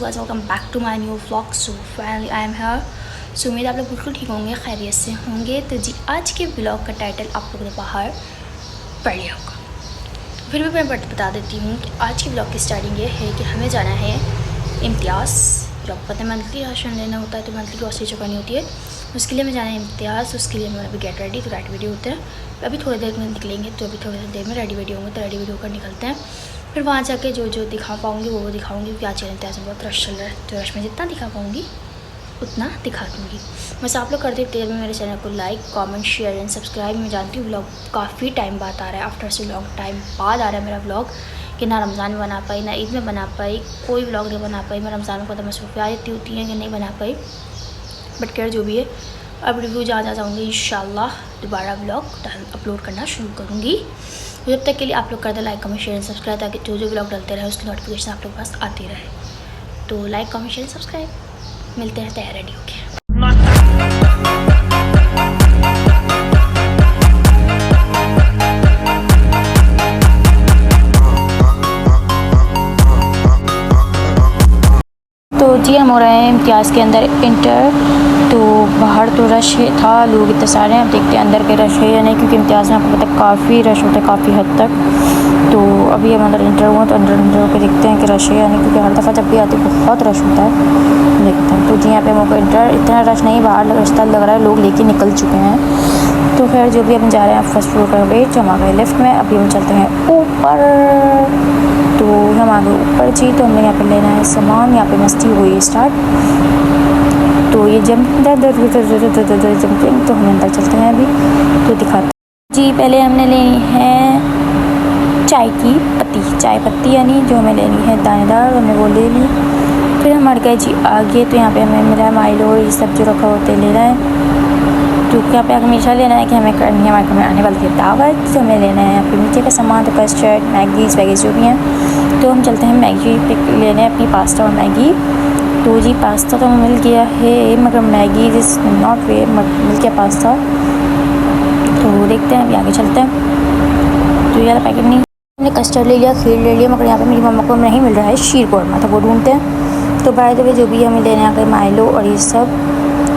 Guys welcome back to my new vlog. So finally I am here. So उम्मीद आप लोग बिल्कुल ठीक होंगे, खैरियत से होंगे। तो जी आज के ब्लॉग का टाइटल आप लोगों ने बाहर पढ़ लिया होगा, फिर भी मैं बता देती हूँ कि आज के ब्लॉग की स्टार्टिंग ये है कि हमें जाना है इम्तियाज़। जो आपको पता है मंथली राशन लेना होता है, तो मंथली ग्रॉसरी चुकानी होती है, उसके लिए हमें जाना है इम्तियाज़। उसके लिए हमें अभी गेट रेडी, तो रेडी वीडियो होते हैं। अभी थोड़ी देर में निकलेंगे, तो अभी थोड़ी देर में रेडी वीडियो होंगे, तो रेडी वीडियो होकर निकलते हैं। फिर वहाँ जाके जो जो दिखा पाऊँगी वो दिखाऊँगी, क्योंकि आज इम्तियाज़ में बहुत रश चल रहा है, तो रश में जितना दिखा पाऊँगी उतना दिखा दूँगी। बस आप लोग कर देते हैं मेरे चैनल को like, comment, share and subscribe. मैं जानती हूँ ब्लॉग काफ़ी टाइम बाद आ रहा है, आफ्टर से लॉन्ग टाइम बाद आ रहा है मेरा ब्लॉग, कि ना रमज़ान में बना पाई, ना ईद में बना पाई, कोई ब्लॉग नहीं बना पाई। मैं रमज़ान में पता मसरूफियात इतनी होती हैं कि नहीं बना पाई, बट खैर जो भी है, अब रिव्यू जहाँ जाऊँगी इंशाल्लाह दोबारा ब्लॉग अपलोड करना शुरू करूँगी। जब तक के लिए आप लोग कर दें like, comment, share and subscribe, ताकि जो जो ब्लॉग डलते रहे उसकी नोटिफिकेशन आप लोग पास आती रहे। तो लाइक, कमेंट, शेयर, सब्सक्राइब। मिलते हैं तैयार रेडी होके। तो जी हम हो रहे हैं इम्तियाज़ के अंदर इंटर। तो बाहर तो रश था, लोग इतने सारे हैं। अब देखते हैं अंदर के रश है या नहीं, क्योंकि इम्तियाज़ में आपको पता काफ़ी रश होता है, काफ़ी हद तक। तो अभी हम अंदर इंटर हुआ, तो अंदर होकर देखते हैं कि रश है या नहीं, क्योंकि हर दफ़ा जब भी आते बहुत रश होता है। देखते हैं। तो जी यहाँ पे हमको इंटर इतना रश नहीं, बाहर रास्ता लग रहा है लोग लेके निकल चुके हैं। तो फिर जो भी हम जा रहे हैं फर्स्ट फ्लोर का वेट, हम आ गए लिफ्ट में। अभी हम चलते हैं ऊपर। तो हम आ गए ऊपर जी। तो हमें यहाँ पे लेना है सामान। यहाँ पे मस्ती हुई स्टार्ट। तो ये जंपिंग, तो हम अंदर चलते हैं अभी, तो दिखाते हैं जी। पहले हमने लेनी है चाय की पत्ती, चाय पत्ती यानी जो हमें लेनी है दानेदार, हमने वो ले ली। फिर हम अड़ गए जी आगे। तो यहाँ पे हमें मिला माइलो, ये सब जो रखा होता है लेना है। तो यहाँ पे हमेशा लेना है कि हमें करनी है, हमारे आने वाली है दावत, तो हमें लेना है यहाँ पे नीचे का सामान। तो कस्टर्ड, मैगीज़ वगैरह जो भी हैं। तो हम चलते हैं मैगी पे लेने अपनी पास्ता और मैगी। तो जी पास्ता तो मिल गया है, मगर मैगी इज़ नॉट वे, मिल गया पास्ता। तो देखते हैं अभी आगे चलते हैं। तो यार पैकेट नहीं, हमने कस्टर्ड ले लिया, खीर ले लिया, मगर यहाँ पे मेरी मम्मा को नहीं मिल रहा है शीर कोरमा, तो वो ढूंढते हैं। तो बाय द वे जो भी हमें लेना है माइलो और ये सब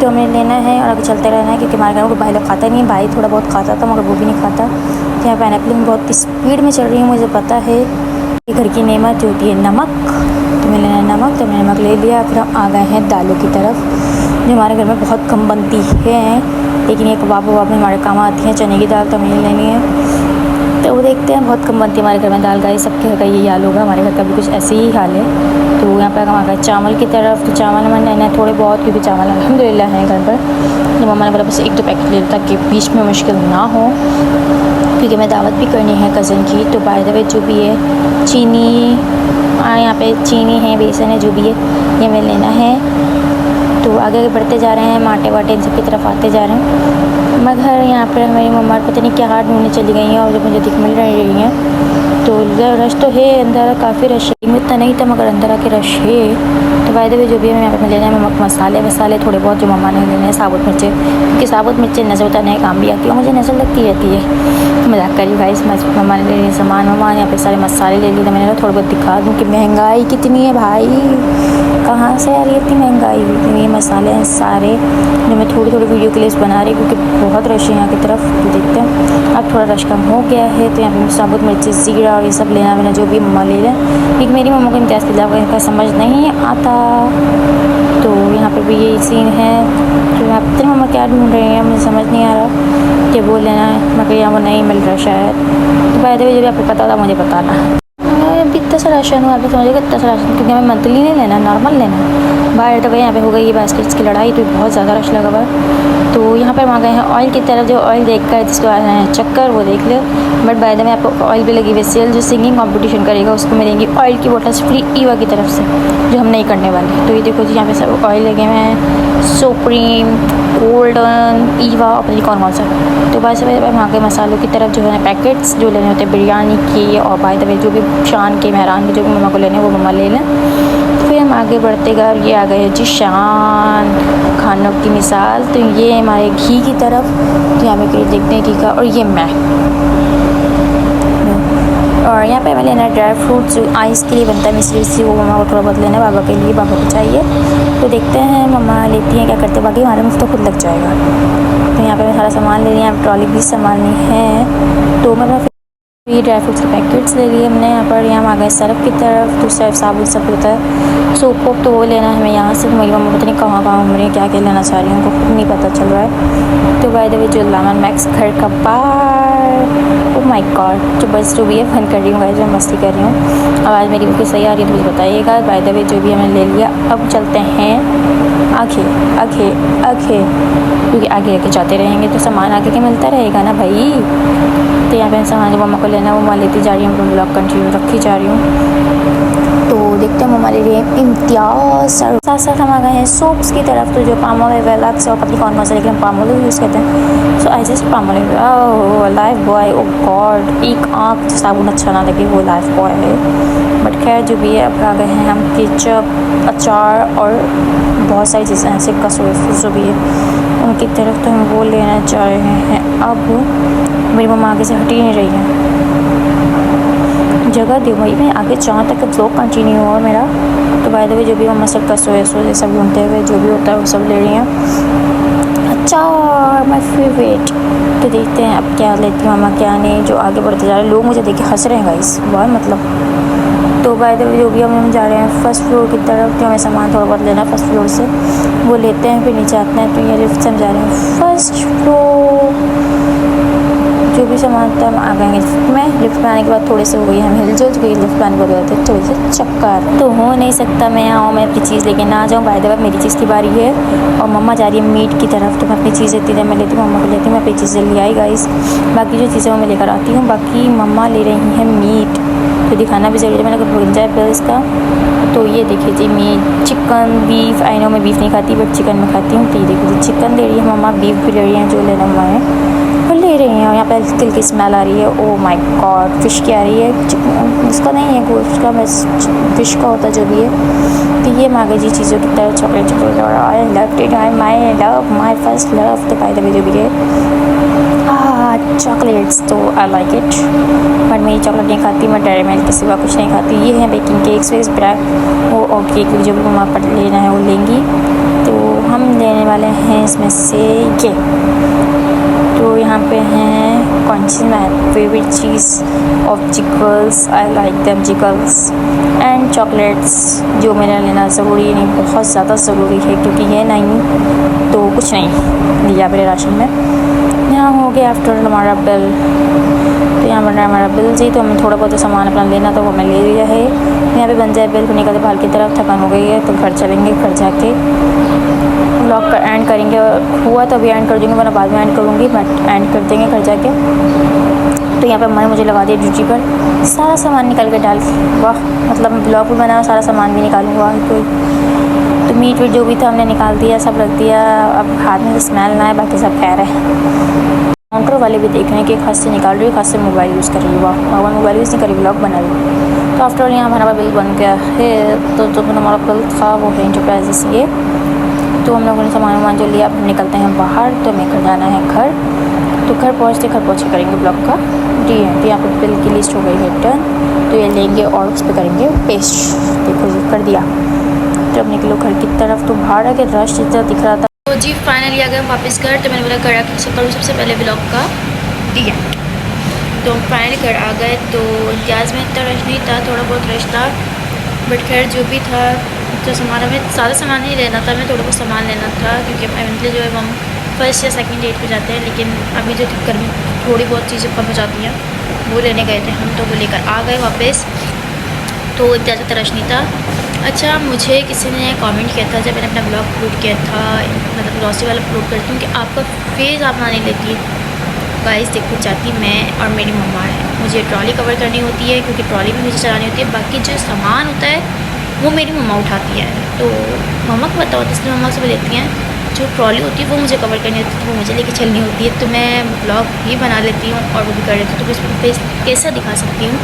तो हमें लेना है, और आगे चलते रहना है, क्योंकि हमारे घर में भाई लोग खाता नहीं है। भाई थोड़ा बहुत खाता था, मगर वो भी नहीं खाता। तो यहाँ पाइनएप्पल में बहुत स्पीड में चल रही हूँ, मुझे पता है कि घर की नेमत होती है नमक, तो मैंने लेना है नमक। तो मैंने नमक ले लिया। फिर हम आ गए हैं दालों की तरफ, जो हमारे घर में बहुत कम बनती है, लेकिन ये कबाब वबाब में हमारे काम आती है। चने की दाल तो हमें लेनी है। तो वो देखते हैं, बहुत कम बनती है हमारे घर में दाल। गाइस सबके घर का यही हाल होगा, हमारे घर का भी कुछ ऐसे ही हाल है। तो यहाँ पर हम आ गए चावल की तरफ। तो चावल हमें लेना है थोड़े बहुत, क्योंकि चावल अल्हम्दुलिल्लाह है घर पर। तो मम्मा ने बोला बस 1-2 पैकेट ले, ताकि बीच में मुश्किल ना हो, क्योंकि मैं दावत भी करनी है कज़न की। तो बाय द वे जो भी है चीनी, यहाँ पे चीनी है, बेसन है, जो भी है ये हमें लेना है। तो आगे बढ़ते जा रहे हैं, माटे वाटे इन सब की तरफ आते जा रहे हैं। मगर यहाँ पर मेरी मम्मा पता नहीं क्या हाथ ढूंढने चली गई हैं, और जो मुझे दिख मिल रही हैं। तो रश तो है अंदर, काफ़ी रश है, इतना नहीं था मगर अंदर आके रश है। तो बाय द वे जो भी है यहाँ पर लेना है नमक, मसाले थोड़े बहुत जो मम्मा ने लेने हैं, साबुत मिर्चें, क्योंकि साबुत मिर्चें नज़र उतारने का काम भी आती है, मुझे नज़र लगती रहती है। तो मजाक करी भाई, मम्मा ने ले लिए सामान वामान, यहाँ पे सारे मसाले ले लिए। तो मैंने थोड़ा बहुत दिखा दूँ कि महंगाई कितनी है भाई, कहाँ से आ रही है इतनी महंगाई। ये मसाले हैं सारे, जो मैं थोड़ी वीडियो क्लिप्स बना रही हूँ, क्योंकि बहुत रश है यहाँ की तरफ। तो देखते हैं, अब थोड़ा रश कम हो गया है। तो यहाँ पे साबुत मिर्ची, ज़ीरा और ये सब लेना मैंने, जो भी मम्मा ले लें, क्योंकि मेरी मम्मा को इम्तियाज़ के अलावा इनका समझ नहीं आता। तो यहाँ पे भी यही सीन है। तो यहाँ पर मम्मा क्या ढूंढ रहे हैं, मुझे समझ नहीं आ रहा कि वो लेना है, मगर यहाँ वो नहीं मिल रहा शायद। तो बाय द वे जो भी आपको पता था मुझे बताना। अभी इतना सा राशन हुआ, आप समझिएगा इतना सा राशन, क्योंकि हमें मंथली नहीं लेना, नॉर्मल लेना है। बाहर तो यहाँ पे हो गई ये बास्केट्स की लड़ाई, तो बहुत ज़्यादा रश लगा हुआ है। तो यहाँ पर हम आ गए हैं ऑयल की तरफ। जो ऑयल देख कर जिसको आया है चक्कर, वो देख लो। बट बाय द वे आपको ऑयल भी लगी हुई सेल, जो सिंगिंग कंपटीशन करेगा उसको मिलेंगी ऑयल की बोटल्स फ्री ईवा की तरफ से, जो हम नहीं करने वाले। तो ये देखो जी यहाँ पे सब ऑयल लगे हुए हैं, सुप्रीम, गोल्डन, ईवा, अपनी कौन सा। तो बस वहाँ के मसालों की तरफ जो है पैकेट्स जो लेने होते हैं बिरयानी के, और बाय द वे जो भी शान के, मेहरान के, जो भी मम्मा को लेने वो मम्मा ले लें। फिर हम आगे बढ़ते गए, ये आ गए जी शान खानों की मिसाल। तो ये हमारे घी की तरफ, तो यहाँ पे देखते हैं घी का, और ये मैं, और यहाँ पे हमें लेना है ड्राई फ्रूट्स जो आइस के लिए बनता है मिश्री सी, वो मम्मा को थोड़ा बहुत लेना है, बाबा के लिए, बाबा को चाहिए। तो देखते हैं मम्मा लेती हैं क्या करते हैं, बाकी हमारे मुफ्त तो खुद लग जाएगा। तो यहाँ पे मैं सारा सामान ले लिया, ट्रॉली भी संभालनी है। तो मैं ये ड्राई फ्रूट्स के पैकेट्स ले लिए हमने। यहाँ पर यहाँ आ गए सर्फ की तरफ, तो सर्फ साबुन सब होता है, सोप वोप तो वो लेना है हमें यहाँ से। मेरी मम्मा पता नहीं कहाँ कहाँ घूम रही है, क्या क्या लेना चाह रही है, उनको खुद नहीं पता चल रहा है। तो बाय द वे जो लामन मैक्स घर का बार, ओ माय गॉड, जो बस जो भी है बंद कर रही हूँ, जो मस्ती कर रही हूँ। आवाज़ मेरी बिल्कुल सही आ रही है तो मुझे बताइएगा। बाय द वे जो भी हमने ले लिया, अब चलते हैं आगे आगे आगे, क्योंकि आगे आगे जाते रहेंगे तो सामान आगे के मिलता रहेगा ना भाई। तो यहाँ पे सामान जो मम्मा को लेना है वो मैं लेती जा रही हूँ, तो ब्लॉग कंटिन्यू रखी जा रही हूँ। तो देखते हैं मम्मा ले रही है इम्तियाज़। साथ साथ हम आ गए हैं सोप्स की तरफ, तो जो पामोलिव है लक्स और पता नहीं कौन सा, लेकिन हम पामोलिव यूज़ करते हैं। So I just Palmolive. Oh Lifebuoy, oh God, एक आँख साबुन अच्छा ना लगे वो लाइफ बॉय है, बट खैर जो भी है। अब आ गए हैं हम केचप, अचार और बहुत सारी चीज़ें ऐसे कसूर जो भी है उनकी तरफ, तो हम वो लेना चाह रहे हैं। अब मेरी मम्मा आगे से हट ही नहीं रही है, जगह दो भाई, मैं आगे जहाँ तक ब्लॉग कंटिन्यू हुआ मेरा। तो बाय द वे जो भी मम्मा सब कसूर ये सब ढूंढते हुए जो भी होता है वो सब ले रही हैं। अचार माय फेवरेट। तो देखते हैं अब क्या लेती हूँ मम्मा क्या नहीं। जो आगे बढ़ते जा रहे हैं लोग मुझे देख के हंस रहे हैं गाइस, बहुत मतलब। तो बाय द वे जो भी हम जा रहे हैं फर्स्ट फ्लोर की तरफ, जो हमें सामान थोड़ा बहुत लेना है फर्स्ट फ्लोर से वो लेते हैं, फिर नीचे आते हैं। तो ये लिफ्ट से हम जा रहे हैं फर्स्ट फ्लोर। जो भी सामान था हम आ गए लिफ्ट में। लिफ्ट में आने के बाद थोड़े से हो गई हम हिल जो गई, लिफ्ट में आने के बाद थोड़े से चक्कर। तो हो नहीं सकता मैं आऊँ मैं अपनी चीज़ लेके ना जाऊँ। बाय द वे मेरी चीज़ की बारी है और मम्मा जा रही है मीट की तरफ, तो मैं अपनी चीज़ लेती है, मैं लेती हूँ मम्मा को लेती हूँ, मैं अपनी चीज़ें ले आई गाइस। बाकी जो चीज़ें वो मैं लेकर आती हूँ, बाकी मम्मा ले रही हैं मीट, तो दिखाना भी ज़रूरी है, मैंने भूल जाए फिर इसका। तो ये देखिए जी meat, chicken, beef, I know मैं बीफ नहीं खाती बट चिकन में खाती हूँ। तो ये देखिए चिकन ले रही है मम्मा, बीफ भी ले रही हैं, जो लेना हुआ है वो ले रही हैं। और यहाँ पे तिल की स्मेल आ रही है, ओ माय गॉड। फिश की आ रही है, इसका नहीं है गोश्त का, बस फिश का होता जो भी है। तो ये मांगे जी चीज़ों की तरह चॉकलेट और I love it, I my love my first love. तो बाय द वे जो भी है चॉकलेट्स, तो आई लाइक इट, बट मेरी चॉकलेट नहीं खाती मैं, डेयरी मिल्क के सिवा कुछ नहीं खाती। ये है बेकिंग केक्स वेक्स ब्रैक वो, और केक जो भी मम्मा पर लेना है वो लेंगी। तो हम लेने वाले हैं इसमें से ये, तो यहाँ पे हैं कौन सी माई फेवरेट चीज़ ऑफ जिकल्स, आई लाइक देम जिकल्स एंड चॉकलेट्स, जो मेरा लेना ज़रूरी नहीं, बहुत ज़्यादा ज़रूरी है, क्योंकि ये नहीं तो कुछ नहीं लिया मेरे राशन में। यहाँ हो गया आफ्टर हमारा बिल, तो यहाँ बन रहा है हमारा बिल जी। तो हमें थोड़ा बहुत सामान अपना लेना था वो हमें ले लिया है। यहाँ पे बन जाए बिल, फिर निकलते बाहर की तरफ, थकान हो गई है तो घर चलेंगे, घर जाके व्लॉग का एंड करेंगे। हुआ तो अभी एंड कर दूँगी वरना बाद में एंड करूँगी, बट एंड कर देंगे घर जाके। तो यहाँ पे मैंने मुझे लगा दिया ड्यूटी पर, सारा सामान निकल के डाल, वाह मतलब ब्लॉग भी बनाया सारा सामान भी निकालूँगा कोई। तो मीट वीट जो भी था हमने निकाल दिया, सब रख दिया। अब हाथ में स्मेल ना है, बाकी सब खैर है। काउंटर वाले भी देख रहे हैं कि खास से निकाल रही है, खास से मोबाइल यूज़ कर रही है, वाह भगवान मोबाइल यूज़ नहीं कर रही, ब्लॉग बना रही। तो आफ्टर ऑल यहाँ हमारा बिल बन गया है। तो जो हमारा बिल था वो है इंटरप्राइजेस ये। तो हम लोगों ने सामान जो लिया, अब निकलते हैं बाहर, तो हमें घर जाना है घर। तो घर पहुँचे करेंगे ब्लॉग का डी एंड। यहाँ पर बिल की लिस्ट हो गई है डन, तो ये लेंगे और उस पर करेंगे पेस्ट। देखो जी कर दिया। तो अब निकलो घर की तरफ, तो बाहर के रश जितना दिख रहा था। तो जी फाइनली आ गए वापस घर। तो मैंने बोला घर आके करूँ सबसे पहले ब्लॉग का डी एंड। तो हम फाइनली घर आ गए। तो गैस में इतना रश नहीं था, थोड़ा बहुत रश था, बट खैर जो भी था। तो सामान हमें ज़्यादा सामान नहीं लेना था, हमें थोड़ा बहुत सामान लेना था, क्योंकि इवेंटली जो है हम फर्स्ट या सेकंड डेट पे जाते हैं। लेकिन अभी जो गर्मी थोड़ी बहुत चीज़ें कम हो जाती हैं वो लेने गए थे हम, तो वो लेकर आ गए वापस। तो इतना ज़्यादा रश नहीं था। अच्छा मुझे किसी ने कमेंट किया था जब मैंने अपना ब्लॉग अपलोड किया था, मतलब ग्लॉसी वाला अपलोड करती हूँ, कि आपका फेस आप ना नहीं लेती। गाइस देखो चाहती मैं और मेरी मम्मा है, मुझे ट्रॉली कवर करनी होती है क्योंकि ट्रॉली भी मुझे चलानी होती है, बाकी जो सामान होता है वो मेरी मम्मा उठाती है। तो मम्मा को पता होता है इसलिए मम्मा से वो लेती हैं। जो ट्रॉली होती है वो मुझे कवर करनी होती है, तो वो मुझे लेके चलनी होती है। तो मैं ब्लॉग भी बना लेती हूँ और वो भी कर लेती हूँ, तो इसमें फेस कैसा दिखा सकती हूँ,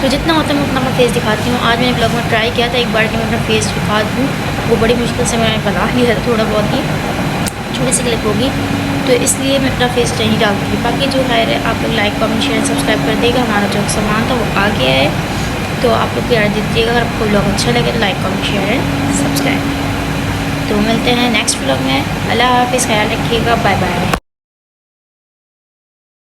तो जितना होता है मैं उतना अपना फेस दिखाती हूँ। आज मैंने ब्लॉग में ट्राई किया था एक बार कि मैं अपना फेस दिखा दूँ, वो बड़ी मुश्किल से मैंने बना लिया था थोड़ा बहुत ही। छोटी सी क्लिप होगी, तो इसलिए मैं अपना फेस नहीं डालती थी। बाकी जो है आप लोग लाइक कमेंट शेयर सब्सक्राइब कर देगा। हमारा जो सामान था वो आ गया है, तो आप लोग प्यार दीजिएगा। अगर आपको ब्लॉग अच्छा लगे तो like comment share and subscribe. तो मिलते हैं नेक्स्ट ब्लॉग में। अल्लाह हाफिज़, ख्याल रखिएगा, बाय बाय।